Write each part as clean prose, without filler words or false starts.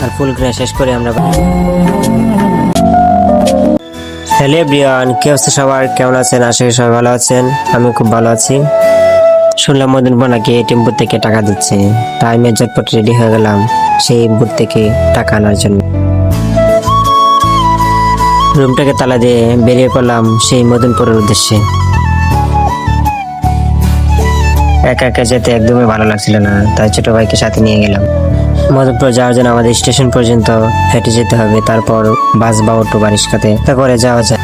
আর ফুল কিনে শেষ করে আমরা হ্যালো এভরিওয়ান, কি অবস্থা সবার? কেমন আছেন? আশা করি সবাই ভালো আছেন। আমি খুব ভালো আছি। শুনলাম মদিন নাকি এটিএম বুথ থেকে টাকা দিচ্ছে, তাই আমি ঝটপট রেডি হয়ে গেলাম সেই বুথ থেকে টাকা আনার জন্য। রুমটাকে তালা দিয়ে বেরিয়ে পড়লাম সেই মদনপুরের উদ্দেশ্যে। একা একা যেতে একদমই ভালো লাগছিল না, তাই ছোট ভাইকে সাথে নিয়ে গেলাম। মদনপুর যাওয়ার জন্য আমাদের স্টেশন পর্যন্ত হেঁটে যেতে হবে, তারপর বাস বা অটো বা রিক্সাতে করে যাওয়া যায়।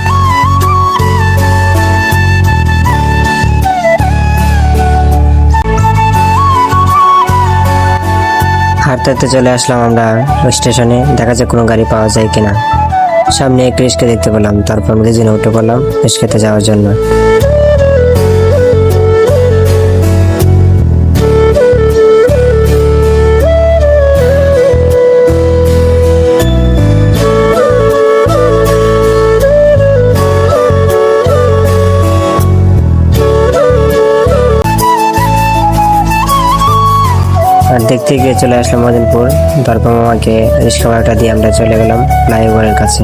হাঁটতে হাঁটতে চলে আসলাম আমরা স্টেশনে। দেখা যায় কোনো গাড়ি পাওয়া যায় কিনা। সামনে এক রিক্সা দেখতে পেলাম, তারপর আমরা দুজনে উঠে পড়লাম রিক্সাতে যাওয়ার জন্য। আর দেখতে গিয়ে চলে আসলাম মদনপুর। তারপর মামাকে রিক্সা ভাড়াটা দিয়ে আমরা চলে গেলাম ফ্লাইওভারের কাছে।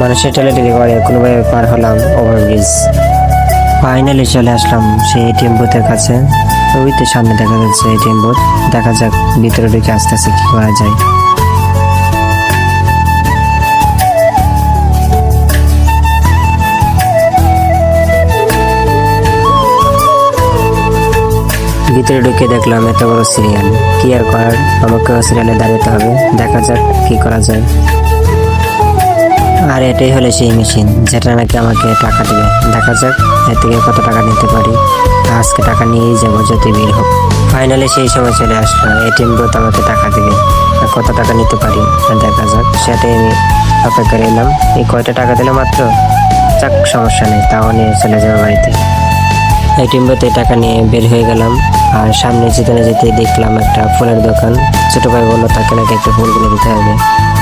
মানুষের ঠেলাঠেলি করে কোনোভাবে পার হলাম ওভারব্রিজ। ফাইনালি চলে আসলাম সেই এটিএম বুথের কাছে। ওইতে সামনে দেখা যাচ্ছে এটিএম বুথ। দেখা যাক ভিতরে ঢুকে আস্তে আস্তে কি করা যায়। ভিতরে ঢুকে দেখলাম এত বড় সিরিয়াল, কি আর করার, আমাকেও সিরিয়ালে দাঁড়াতে হবে। দেখা যাক কি করা যায়। আর এটাই হলো সেই মেশিন যেটা নাকি আমাকে টাকা দেবে। দেখা যাক এর থেকে কত টাকা নিতে পারি। আজকে টাকা নিয়েই যাবো যত বিল হোক। ফাইনালি সেই সময় চলে আসলো, এটিএম বুথ আমাকে টাকা দেবে। আর কত টাকা নিতে পারি দেখা যাক, সেটাই আমি অপেক্ষা রইলাম। এই কয়টা টাকা দিলে মাত্র, যাক সমস্যা নেই, তাও নিয়ে চলে যাবো বাড়িতে। এটিএম বুথে টাকা নিয়ে বের হয়ে গেলাম। আর সামনে যেতে না যেতে দেখলাম একটা ফুলের দোকান। ছোট ভাই বললো তাকে নাকি একটা ফুল কিনে দিতে হবে।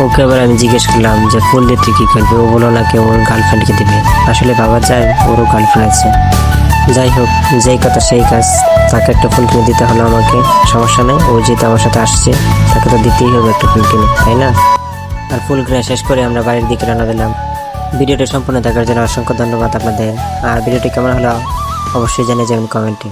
ওকে আবার আমি জিজ্ঞেস করলাম যে ফুল দিয়ে তুই কি করবি? ও বললো নাকি ওর গার্লফ্রেন্ডকে দিবে। আসলে ভাবা যায় ওরও গার্লফ্রেন্ড আছে। যাই হোক, যেই কথা সেই কাজ, তাকে একটা ফুল কিনে দিতে হলো আমাকে। সমস্যা নেই, ও যেহেতু আমার সাথে আসছে তাকে তো দিতেই হবে একটা ফুল কিনে, তাই না? আর ফুল কিনে শেষ করে আমরা বাড়ির দিকে রওনা দিলাম। ভিডিওটি সম্পূর্ণ দেখার জন্য অসংখ্য ধন্যবাদ আপনাদের। আর ভিডিওটি কেমন হলো অবশ্যই জানিয়ে যাবেন কমেন্টে।